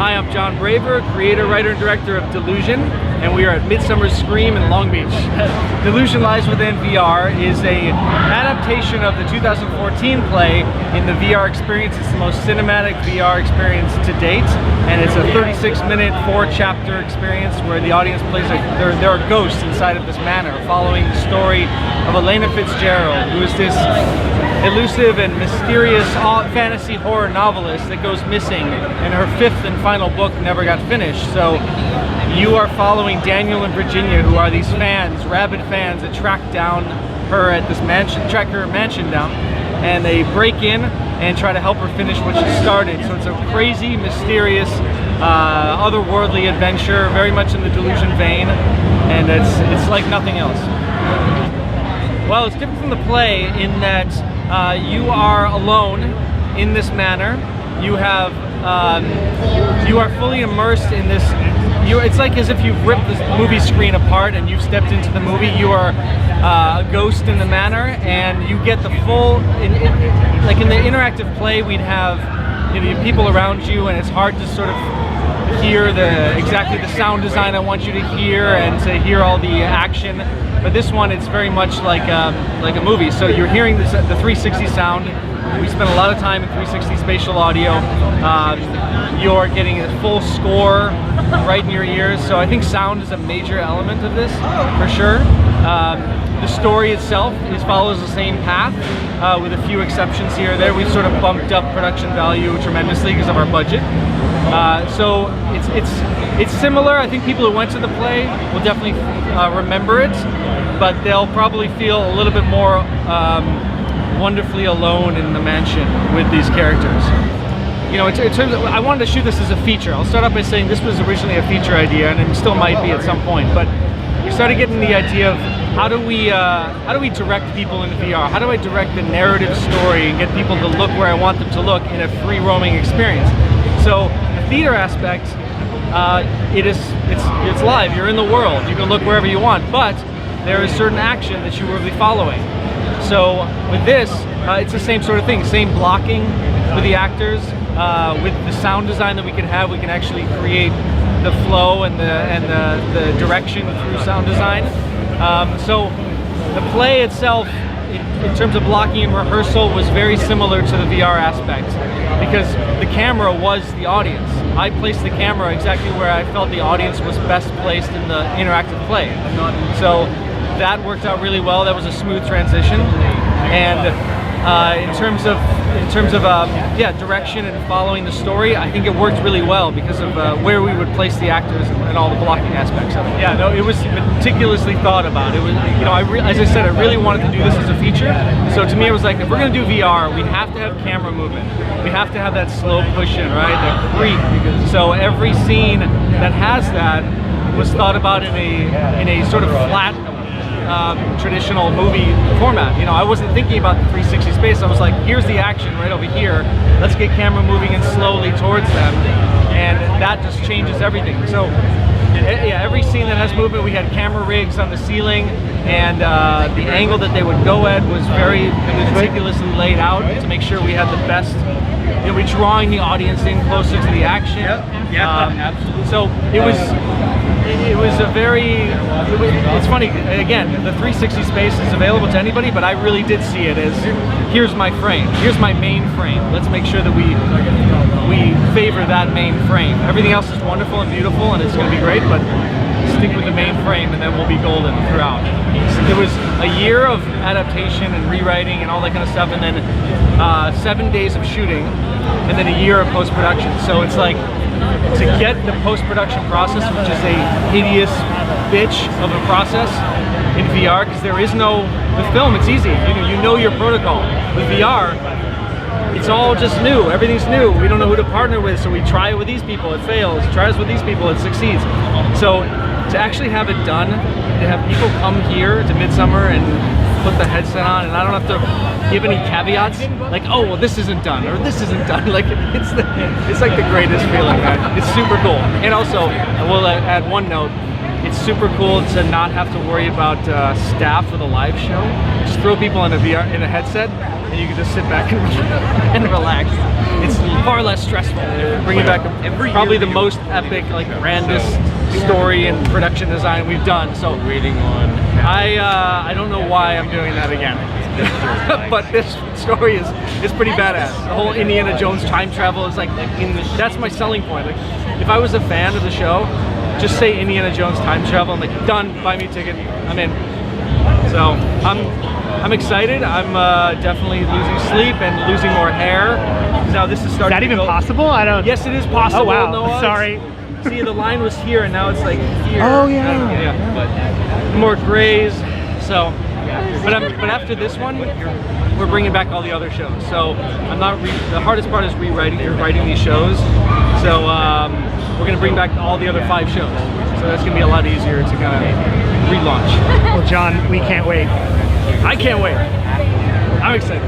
Hi, I'm Jon Braver, creator, writer, and director of Delusion, and we are at Midsummer Scream in Long Beach. Delusion Lies Within VR is a adaptation of the 2014 play in the VR experience. It's the most cinematic VR experience to date, and it's a 36-minute, 4-chapter experience where the audience plays there are ghosts inside of this manor, following the story of Elena Fitzgerald, who is this elusive and mysterious fantasy horror novelist that goes missing, and her 5th and final book never got finished. So you are following Daniel and Virginia, who are these fans, rabid fans, that track down her at this mansion, track her mansion down, and they break in and try to help her finish what she started. So it's a crazy, mysterious, otherworldly adventure, very much in the Delusion vein, and it's like nothing else. Well, it's different from the play in that you are alone in this manor. You have you are fully immersed in this. It's like as if you've ripped this movie screen apart and you've stepped into the movie. You are a ghost in the manor, and you get the full. Like in the interactive play, we'd have people around you, and it's hard to sort of hear exactly the sound design I want you to hear, and to hear all the action. But this one, it's very much like a movie. So you're hearing the 360 sound. We spent a lot of time in 360 spatial audio. You're getting a full score right in your ears. So I think sound is a major element of this, for sure. The story itself follows the same path, with a few exceptions here or there. We've sort of bumped up production value tremendously because of our budget. So it's similar. I think people who went to the play will definitely remember it, but they'll probably feel a little bit more wonderfully alone in the mansion with these characters. You know, in terms of, I wanted to shoot this as a feature. I'll start off by saying this was originally a feature idea, and it still might be at some point, but we started getting the idea of how do we direct people into VR? How do I direct the narrative story and get people to look where I want them to look in a free roaming experience? So the theater aspect, it's live. You're in the world. You can look wherever you want, but there is certain action that you will be following. So with this, it's the same sort of thing. Same blocking with the actors, with the sound design that we can have. We can actually create the flow and the direction through sound design. So the play itself, in terms of blocking and rehearsal, was very similar to the VR aspect, because the camera was the audience. I placed the camera exactly where I felt the audience was best placed in the interactive play. So that worked out really well. That was a smooth transition. And in terms of direction and following the story, I think it worked really well because of where we would place the actors and all the blocking aspects of it. Yeah, no, it was meticulously thought about. It was, as I said, I really wanted to do this as a feature. So to me, it was like, if we're going to do VR, we have to have camera movement. We have to have that slow push-in, right? That creep. So every scene that has that was thought about in a sort of flat, traditional movie format. I wasn't thinking about the 360 space. I was like, here's the action right over here. Let's get camera moving in slowly towards them, and that just changes everything. So yeah, every scene that has movement, we had camera rigs on the ceiling, and the angle that they would go at was very meticulously laid out to make sure we had the best. We're drawing the audience in closer to the action. Absolutely. So it was a very, it's funny, again, the 360 space is available to anybody, but I really did see it as, here's my frame, here's my main frame. Let's make sure that we favor that main frame. Everything else is wonderful and beautiful, and it's going to be great, but stick with the main frame, and then we'll be golden throughout. It was a year of adaptation and rewriting and all that kind of stuff, and then 7 days of shooting, and then a year of post-production. So it's like, to get the post-production process, which is a hideous bitch of a process in VR, because there is no, with film it's easy, you know your protocol. With VR, it's all just new, everything's new. We don't know who to partner with, so we try it with these people, it fails. Try it with these people, it succeeds. So to actually have it done, to have people come here to Midsummer and put the headset on, and I don't have to give any caveats, like, oh, well, this isn't done, or this isn't done. Like, it's like the greatest feeling, man. It's super cool. And also, I will add one note, It's super cool to not have to worry about staff for the live show. Just throw people in a VR in a headset, and you can just sit back and relax. It's far less stressful. Bringing back probably the most epic, like grandest story and production design we've done. So I don't know why I'm doing that again. But this story is pretty badass. The whole Indiana Jones time travel is like that's my selling point. Like if I was a fan of the show, just say Indiana Jones time travel. I'm like, done. Buy me a ticket. I'm in. So I'm excited. I'm definitely losing sleep and losing more hair. Now this is starting. Is that even possible? I don't. Yes, it is possible. Oh wow. Noah. Sorry. See, the line was here, and now it's like here. Oh yeah. Yeah. But more grays. So, but after this one, we're bringing back all the other shows. So I'm not. The hardest part is writing these shows. So we're gonna bring back all the other 5 shows. So that's gonna be a lot easier to kind of relaunch. Well, Jon, we can't wait. I can't wait. I'm excited.